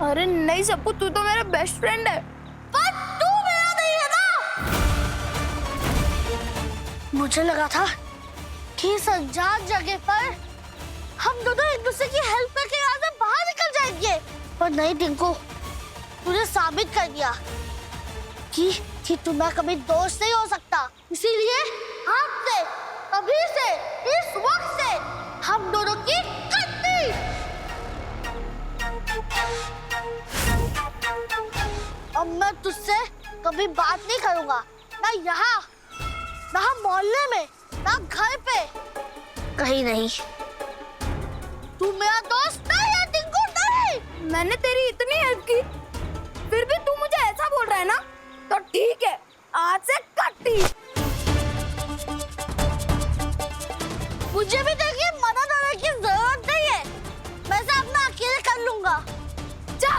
अरे नहीं सप्पू, तू तो मेरा बेस्ट फ्रेंड है। पर तू मेरा नहीं है ना। मुझे लगा था कि इस अनजान जगह पर हम दोनों एक दूसरे की हेल्प करके यहाँ से बाहर निकल जाएंगे, पर नहीं टिंकू, तूने साबित कर दिया कि तू मैं कभी दोस्त नहीं हो सकता। इसीलिए आज से, अभी से, इस वक्त से हम दोनों की कट्टी। अब मैं तुझसे कभी बात नहीं करूंगा, ना यहाँ, ना मोहल्ले में, ना घर पे, कहीं नहीं। तू मेरा दोस्त नहीं है टिंकू, नहीं। मैंने तेरी इतनी हेल्प की, फिर भी तू मुझे ऐसा बोल रहा है ना, तो ठीक है, आज से कट्टी। मुझे भी देखिए मदद करने की जरूरत नहीं है, मैं इसे अपना अकेले कर लूंगा। जा।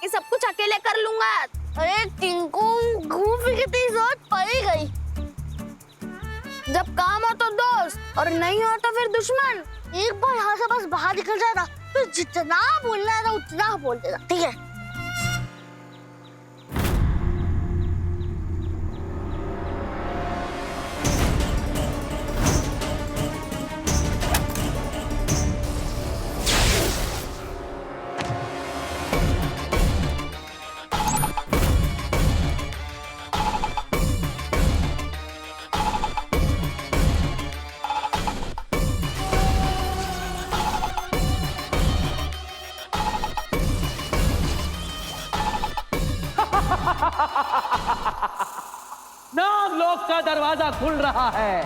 सब कुछ अकेले कर लूंगा। अरे टिंकू, घूम फिर के तेरी जरूरत पड़ ही गई। जब काम हो तो दोस्त और नहीं हो तो फिर दुश्मन। एक बार यहाँ से बस बाहर निकल जाए ना, तो जितना बोलना है ना उतना बोल देना, ठीक है? नागलोक का दरवाजा खुल रहा है।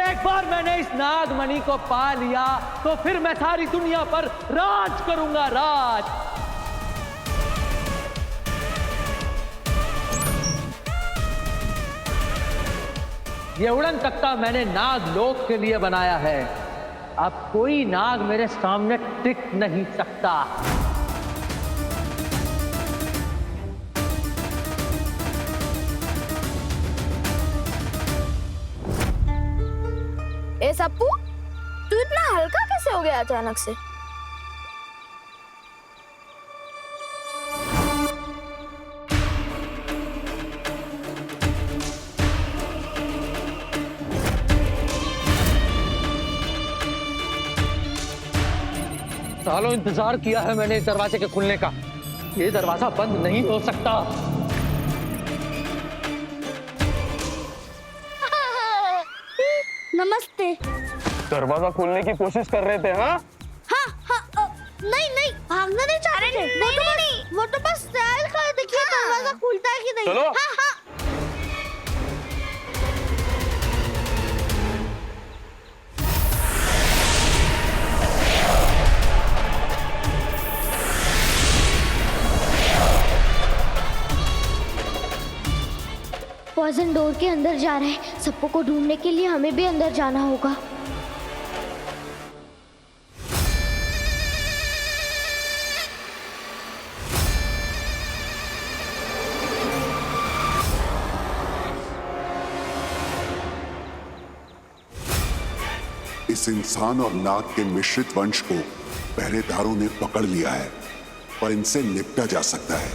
एक बार मैंने इस नागमणि को पा लिया तो फिर मैं सारी दुनिया पर राज करूंगा, राज। ये उड़न तख्ता मैंने नागलोक के लिए बनाया है। अब कोई नाग मेरे सामने टिक नहीं सकता। ए सप्पू, तू इतना हल्का कैसे हो गया अचानक से? सालों इंतजार किया है मैंने इस दरवाजे के खुलने का। ये दरवाजा बंद नहीं हो सकता। नमस्ते। दरवाजा खोलने की कोशिश कर रहे थे, हाँ? हाँ, नहीं नहीं, भागना नहीं चाह रहे थे। वो तो बस ट्रायल कर देखिए दरवाजा खुलता है कि नहीं। चलो। हाँ हाँ। पॉइजन डोर के अंदर जा रहे हैं। सप्पू को ढूंढने के लिए हमें भी अंदर जाना होगा। इस इंसान और नाग के मिश्रित वंश को पहरेदारों ने पकड़ लिया है, पर इनसे निपटा जा सकता है।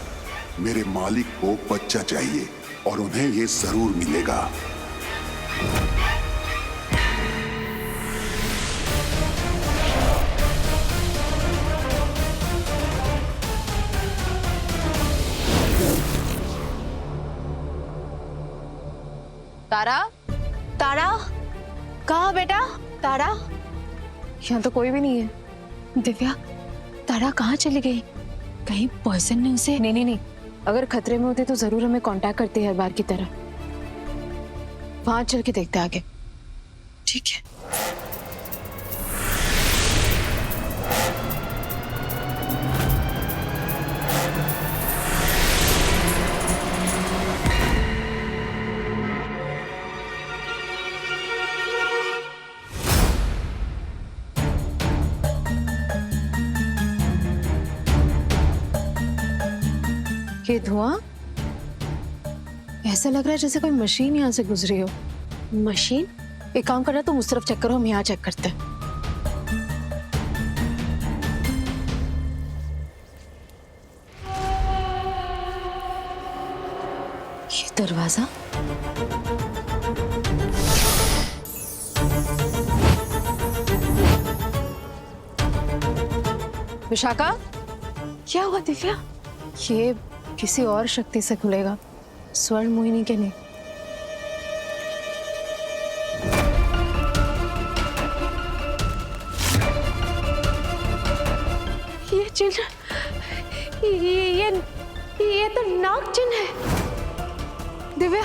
मेरे मालिक को बच्चा चाहिए और उन्हें ये जरूर मिलेगा। तारा, तारा, कहाँ बेटा? तारा, यहाँ तो कोई भी नहीं है। दिव्या, तारा कहाँ चली गई? कहीं पॉइजन ने उसे? नहीं नहीं नहीं, अगर खतरे में होते तो जरूर हमें कांटेक्ट करते हर बार की तरह। वहां चल के देखते आगे। ठीक है। ये धुआं ऐसा लग रहा है जैसे कोई मशीन यहाँ से गुजरी हो। मशीन? एक काम करना, तुम उस तरफ चेक करो, हम यहाँ चेक करते हैं। ये दरवाजा, विशाखा, क्या हुआ दिव्या? ये किसी और शक्ति से खुलेगा, स्वर्ण मोहिनी के नहीं। ये चिन्ह, ये तो नाग चिन्ह है। दिव्या,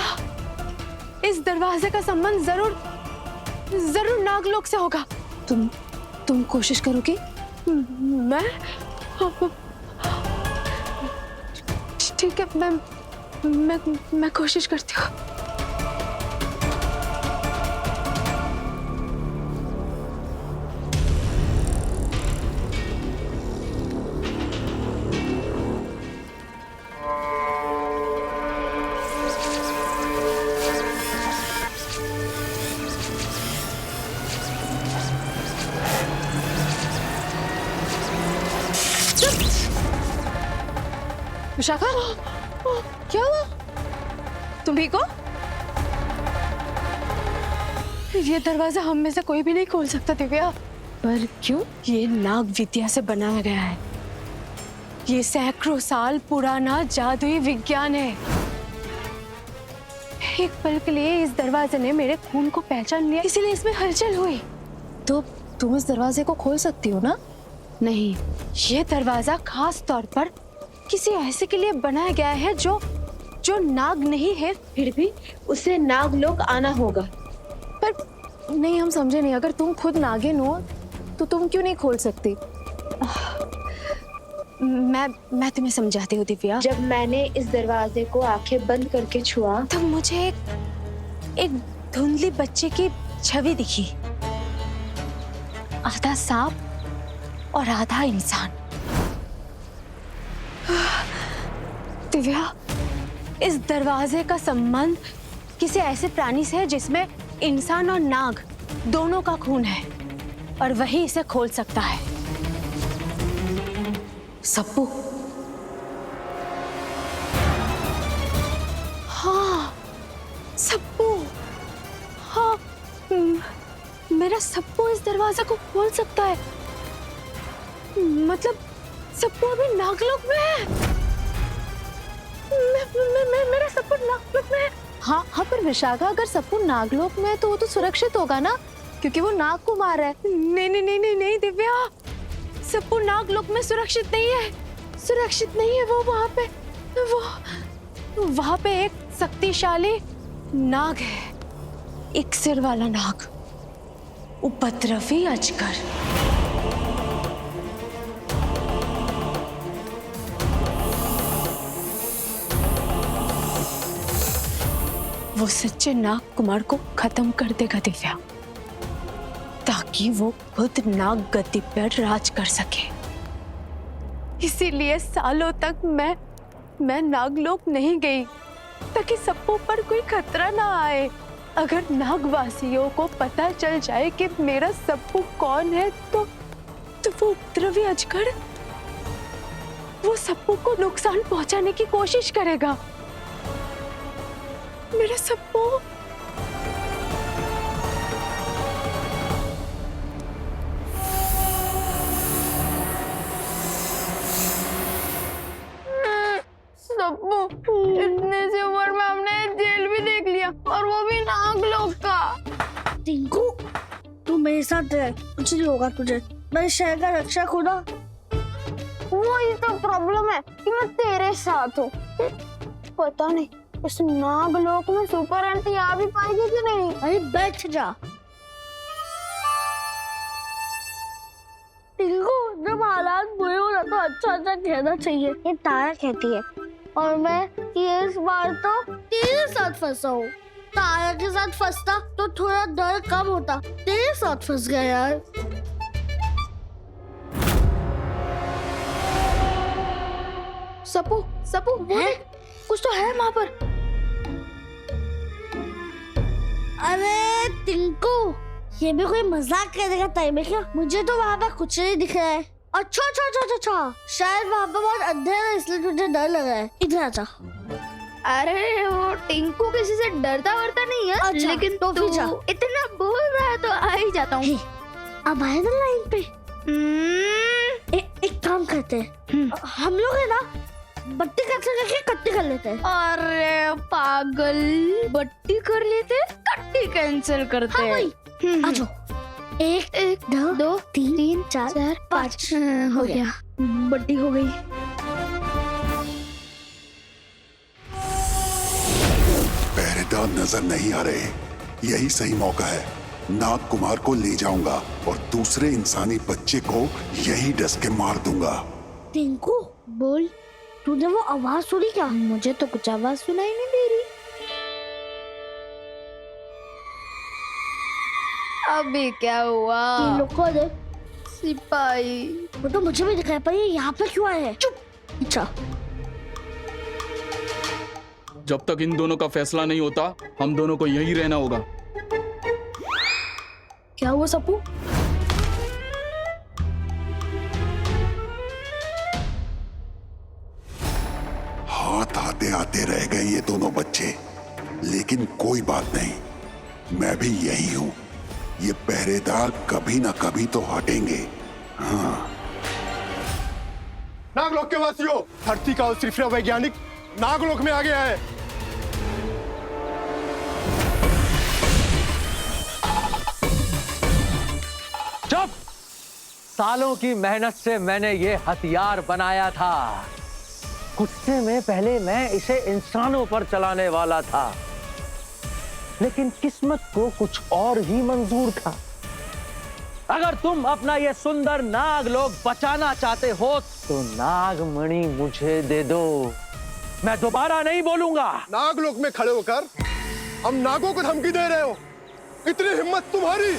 इस दरवाजे का संबंध जरूर नागलोक से होगा। तुम कोशिश करोगी? मैं ठीक है, मैं कोशिश करती हूँ। विशाखा, क्या हुआ? तुम ठीक हो? ये दरवाजा हम में से कोई भी नहीं खोल सकता दिव्या। पर क्यों? ये नाग विद्या से बनाया गया है। ये सैकड़ों साल पुराना जादुई विज्ञान है। एक पल के लिए इस दरवाजे ने मेरे खून को पहचान लिया, इसीलिए इसमें हलचल हुई। तो तुम इस दरवाजे को खोल सकती हो ना? नहीं, ये दरवाजा खास तौर पर किसी ऐसे के लिए बनाया गया है जो नाग नहीं है, फिर भी उसे नागलोक आना होगा। पर नहीं, हम समझे नहीं। अगर तुम खुद नागिन हो तो तुम क्यों नहीं खोल सकती? मैं तुम्हें समझाती हूँ दिव्या। जब मैंने इस दरवाजे को आंखें बंद करके छुआ तब मुझे एक धुंधली बच्चे की छवि दिखी, आधा सांप और आधा इंसान। दिव्या, इस दरवाजे का संबंध किसी ऐसे प्राणी से है जिसमें इंसान और नाग दोनों का खून है, और वही इसे खोल सकता है। सप्पू। हाँ, सप्पू। हाँ, मेरा सप्पू इस दरवाजे को खोल सकता है। मतलब सप्पू अभी नागलोक में है। मेरा सप्पू नागलोक में है। हाँ, पर विशाखा, अगर सप्पू नागलोक में है तो वो तो सुरक्षित होगा ना, क्योंकि वो नाग को मार रहा है। नहीं दिव्या, सप्पू नागलोक में सुरक्षित नहीं है। सुरक्षित नहीं है वो। वहां पे एक शक्तिशाली नाग है, एक सिर वाला नाग, उपद्रवी अजगर। वो सच्चे नाग कुमार को खत्म कर देगा दिव्या, ताकि वो खुद नाग गद्दी पर राज कर सके। इसीलिए सालों तक मैं नागलोक नहीं गई, ताकि सप्पू पर कोई खतरा ना आए। अगर नागवासियों को पता चल जाए कि मेरा सप्पू कौन है तो वो उपद्रवी अजगर वो सप्पू को नुकसान पहुंचाने की कोशिश करेगा। मेरा सप्पू। सप्पू, इतने सी उम्र में हमने जेल भी देख लिया, और वो भी नागलोक का। टिंकू, तू मेरे साथ रह, कुछ नहीं होगा तुझे। मैं शहर का रक्षक हूँ ना। वही तो प्रॉब्लम है कि मैं तेरे साथ हूँ। पता नहीं इस नागलोक में सुपर एंटी आ भी पाएगी कि नहीं। अरे बैठ जा। टिंकू, जब हालात बुरे हो ना तो अच्छा अच्छा कहना चाहिए, ये तारा कहती है। और मैं ये इस बार तो तेरे साथ फंसा हूँ। तारा के साथ फंसता तो थोड़ा डर कम होता, तेरे साथ फंस गया यार। सपू सपू वो है? कुछ तो है वहां पर। अरे टिंकू, ये भी कोई मजाक करने का टाइम है क्या? मुझे तो वहाँ पर कुछ नहीं दिख रहा है। अच्छा अच्छा अच्छा अच्छा अच्छा, शायद वहाँ पर बहुत अंधेरा है इसलिए तुझे डर लग रहा है। इधर आजा। अरे वो टिंकू किसी से डरता वरता नहीं है, अच्छा, लेकिन तो फिर जा। इतना बोल रहा है तो आ ही जाता हूँ। अब आए ना लाइन पे। एक काम करते हैं, हम लोग है ना बट्टी कैंसिल करके कट्टी कर लेते हैं। अरे पागल, बट्टी कर लेते कट्टी कैंसिल करते हाँ हैं। वही। आ जाओ। एक दो तीन चार पाँच हो गया, बट्टी हो गई। पहरेदार नजर नहीं आ रहे, यही सही मौका है। नाग कुमार को ले जाऊंगा और दूसरे इंसानी बच्चे को यही डस के मार दूंगा। टिंकू बोल, तूने वो आवाज सुनी क्या? मुझे तो कुछ आवाज सुनाई नहीं दे रही। अभी क्या हुआ? तीन लोग को दे। सिपाही। वो तो मुझे भी दिखाई, पर ये यहाँ पे क्यों आए हैं? चुप। अच्छा, जब तक इन दोनों का फैसला नहीं होता हम दोनों को यहीं रहना होगा। क्या हुआ सपू? हाथ आते आते रह गए ये दोनों बच्चे, लेकिन कोई बात नहीं, मैं भी यही हूं। ये पहरेदार कभी ना कभी तो हटेंगे। हाँ। नागलोक के वासियों, धरती का सिर्फ वैज्ञानिक नागलोक में आ गया है। चुप! सालों की मेहनत से मैंने ये हथियार बनाया था। गुस्से में पहले मैं इसे इंसानों पर चलाने वाला था, लेकिन किस्मत को कुछ और ही मंजूर था। अगर तुम अपना ये सुंदर नागलोक बचाना चाहते हो तो नागमणि मुझे दे दो, मैं दोबारा नहीं बोलूंगा। नागलोक में खड़े होकर हम नागों को धमकी दे रहे हो? इतनी हिम्मत तुम्हारी?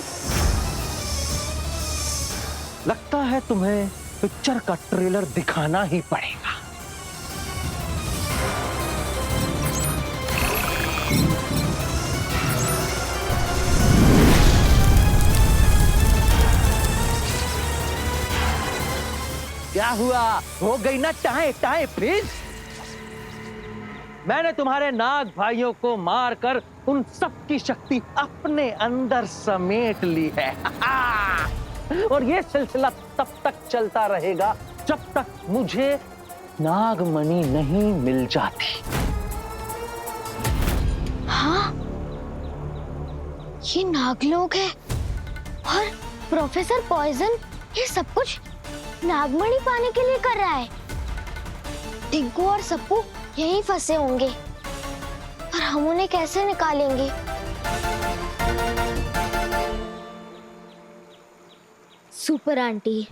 लगता है तुम्हें पिक्चर का ट्रेलर दिखाना ही पड़ेगा। क्या हुआ? हो गई ना टाए टाए प्लीज? मैंने तुम्हारे नाग भाइयों को मारकर उन सब की शक्ति अपने अंदर समेट ली है। और ये सिलसिला तब तक चलता रहेगा जब तक मुझे नागमणि नहीं मिल जाती। हाँ, ये नागलोक है और प्रोफेसर पॉइजन ये सब कुछ नागमणि पाने के लिए कर रहा है। टिंकू और सप्पू यहीं फंसे होंगे, पर हम उन्हें कैसे निकालेंगे? Super aunty,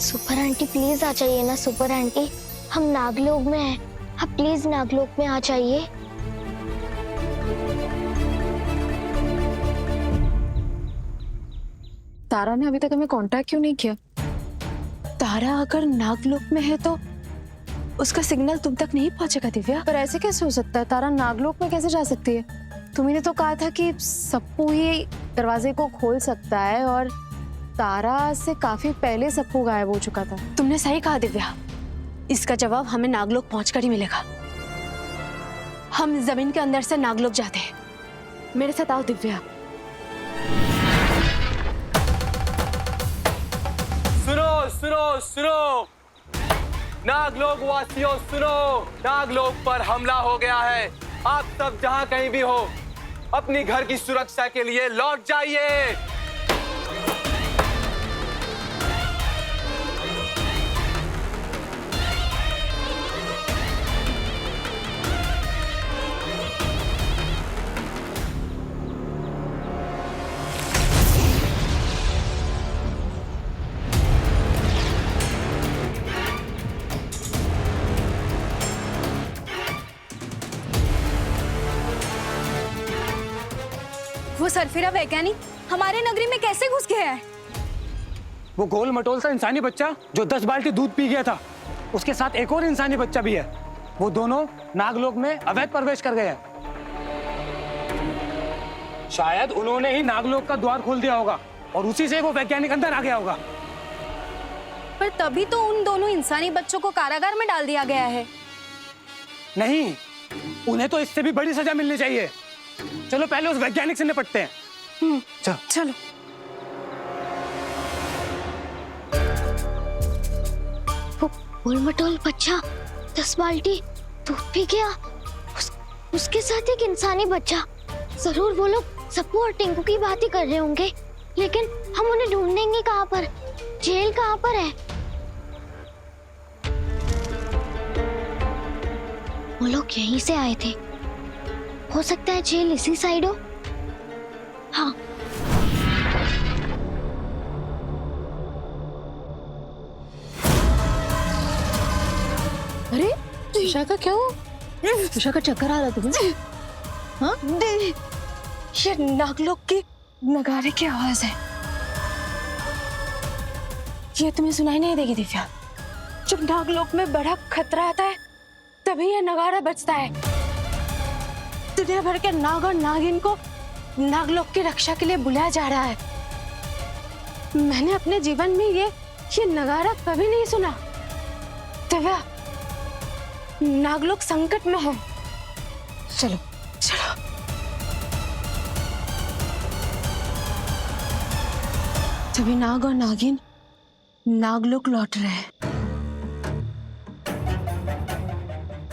super aunty please आ जाइए ना। सुपर आंटी, हम नागलोक में हैं, आप प्लीज नागलोक में आ जाइए। तारा ने अभी तक हमें कांटेक्ट क्यों नहीं किया? तारा अगर नागलोक में है तो उसका सिग्नल तुम तक नहीं पहुंचेगा दिव्या। पर ऐसे कैसे हो सकता है? तारा नागलोक में कैसे जा सकती है? तुम्ही ने तो कहा था कि सप्पू ही दरवाजे को खोल सकता है और तारा से काफी पहले सप्पू गायब हो चुका था। तुमने सही कहा दिव्या, इसका जवाब हमें नागलोक पहुंचकर ही मिलेगा। हम जमीन के अंदर से नागलोक जाते हैं। मेरे साथ आओ दिव्या। सुनो सुनो सुनो, नागलोक वासियों सुनो, नागलोक पर हमला हो गया है। आप सब जहां कहीं भी हो अपनी घर की सुरक्षा के लिए लौट जाइए। वो सरफिरा वैज्ञानिक हमारे नगरी में कैसे घुस गया है? वो गोल मटोल सा इंसानी बच्चा जो 10 बाल्टी दूध पी गया था, उसके साथ एक और इंसानी बच्चा भी है। वो दोनों नागलोक में अवैध प्रवेश कर गए हैं। शायद उन्होंने ही नागलोक का द्वार खोल दिया होगा और उसी से वो वैज्ञानिक अंदर आ गया होगा। पर तभी तो उन दोनों इंसानी बच्चों को कारागार में डाल दिया गया है। नहीं, उन्हें तो इससे भी बड़ी सजा मिलनी चाहिए। चलो पहले उस वैज्ञानिक से निपटते हैं। चलो। गोल मटोल बच्चा 10 बाल्टी दूध पी गया, उसके साथ एक इंसानी बच्चा। जरूर वो लोग सप्पू और टिंकू की बात ही कर रहे होंगे, लेकिन हम उन्हें ढूंढेंगे कहाँ पर? जेल कहाँ पर है? वो लोग यहीं से आए थे, हो सकता है जेल इसी साइड हो। हाँ, अरे तुषा का क्या हुआ? तुषा का चक्कर आ रहा तुम्हें? हाँ? ये नागलोक की नगारे की आवाज है। ये तुम्हें सुनाई नहीं देगी दिव्या। जब नागलोक में बड़ा खतरा आता है तभी ये नगारा बजता है। दुनिया भर के नाग और नागिन को नागलोक की रक्षा के लिए बुलाया जा रहा है। मैंने अपने जीवन में ये नगारा कभी नहीं सुना। दिव्या, नागलोक संकट में है। चलो चलो। तभी नाग और नागिन नागलोक लौट रहे हैं।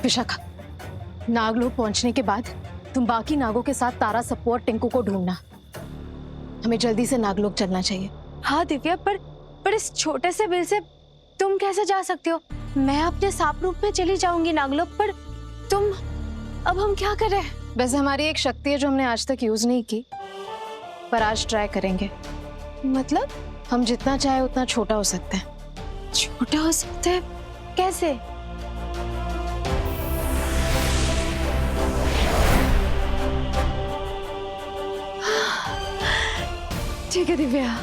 विशाखा, नागलोक पहुंचने के बाद तुम बाकी नागों के साथ तारा, सप्पू और टिंकू को ढूंढना। हमें जल्दी से नागलोक चलना चाहिए। हाँ दिव्या, पर इस छोटे से बिल से तुम कैसे जा सकते हो? मैं अपने सांप रूप में चली जाऊंगी नागलोक, पर तुम, अब हम क्या करें? वैसे हमारी एक शक्ति है जो हमने आज तक यूज नहीं की, पर आज ट्राई करेंगे। मतलब हम जितना चाहे उतना छोटा हो सकते हैं। छोटा हो सकते हैं? कैसे? ठीक है दिव्या।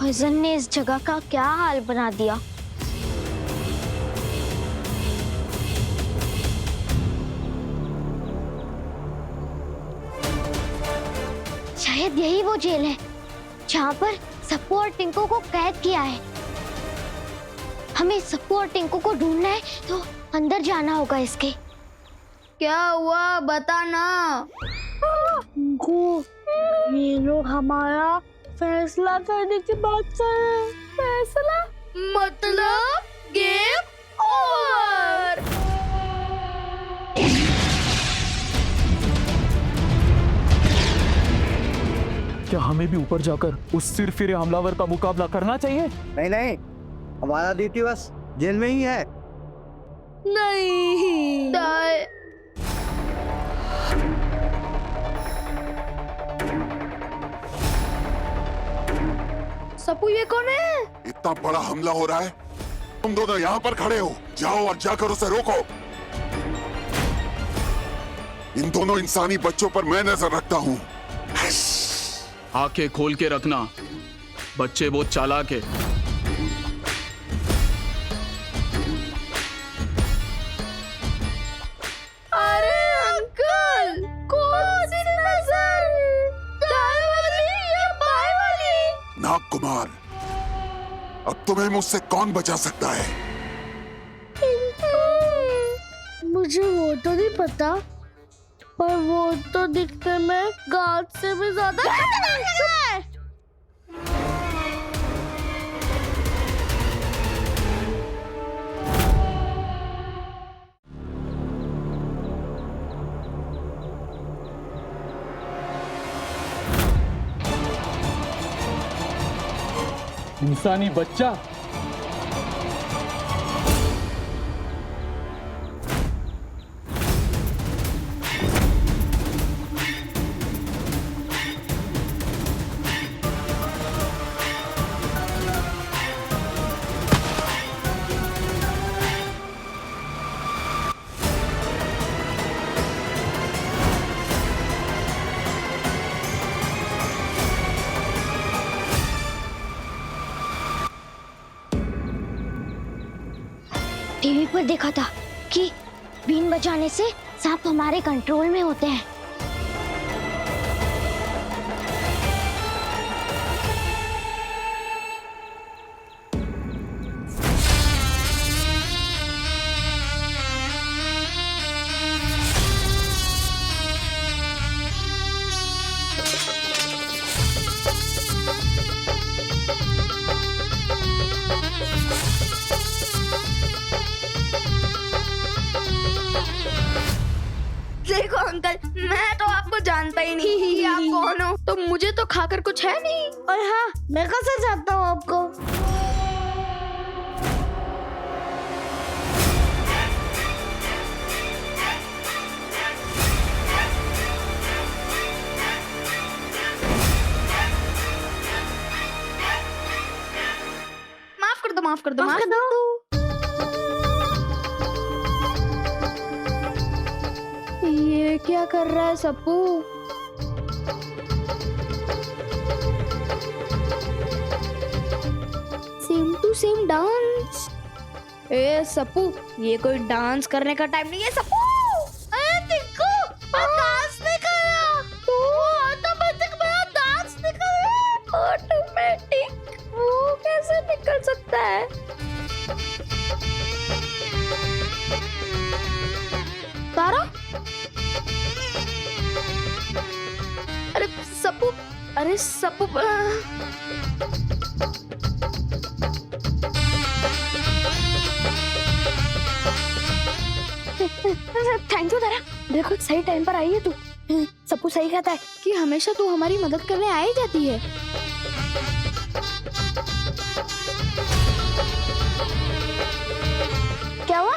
पॉइजन ने इस जगह का क्या हाल बना दिया। शायद यही वो जेल है जहाँ पर सप्पू और टिंकू को कैद किया है। हमें सप्पू और टिंकू को ढूंढना है तो अंदर जाना होगा इसके। क्या हुआ बता ना। ये लोग हमारा फैसला करने की बात कर रहे हैं। फैसला मतलब गेम ओवर। क्या हमें भी ऊपर जाकर उस सिरफिरे हमलावर का मुकाबला करना चाहिए? नहीं, हमारा ड्यूटी बस जेल में ही है। नहीं सप्पू, ये कौन है? इतना बड़ा हमला हो रहा है, तुम दोनों यहाँ पर खड़े हो। जाओ और जाकर उसे रोको। इन दोनों इंसानी बच्चों पर मैं नजर रखता हूँ। आंखें खोल के रखना, बच्चे बहुत चालाक है। अरे अंकल, कौन सी नजर? दाएं वाली या बाएं वाली? नाग कुमार, अब तुम्हें मुझसे कौन बचा सकता है? मुझे वो तो नहीं पता, पर वो तो दिखने में गांव से भी ज्यादा खतरनाक है। इंसानी बच्चा। टीवी पर देखा था कि बीन बजाने से सांप हमारे कंट्रोल में होते हैं। देखो अंकल, मैं तो आपको जानता ही नहीं कि आप कौन हो, तो मुझे तो खाकर कुछ है नहीं। और हाँ, मैं कैसे जानता हूँ आपको? माफ कर दो, माफ कर दो, माफ कर दो। ये क्या कर रहा है Sappu? Same to same dance. ए सप्पू, ये कोई डांस करने का टाइम नहीं है सप्पू। अरे टिंकू, मैं डांस नहीं कर रहा। वो ऑटोमेटिक मेरा डांस निकल रहा। ऑटोमेटिक? वो कैसे निकल सकता है? तारा? अरे सप्पू, अरे सप्पू, थैंक यू तारा, देखो सही टाइम पर आई है तू। सप्पू सही कहता है कि हमेशा तू हमारी मदद करने आ ही जाती है। क्या हुआ?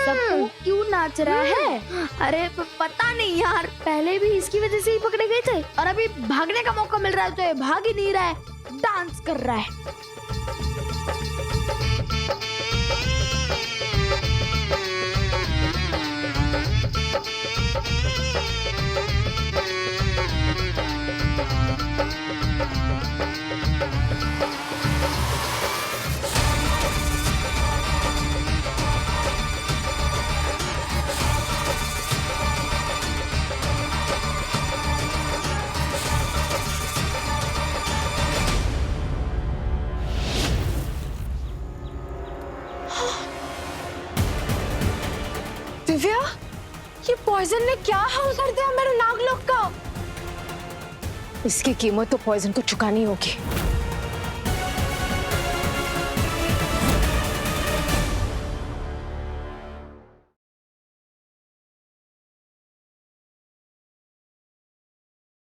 सप्पू क्यों नाच रहा है? अरे पता नहीं यार, पहले भी इसकी वजह से ही पकड़े गए थे और अभी भागने का मौका मिल रहा है तो ये भाग ही नहीं रहा है, डांस कर रहा है। दिव्या, ये पॉइजन ने क्या हाल कर दिया मेरे नागलोक का। इसकी कीमत तो पॉइजन को चुकानी होगी।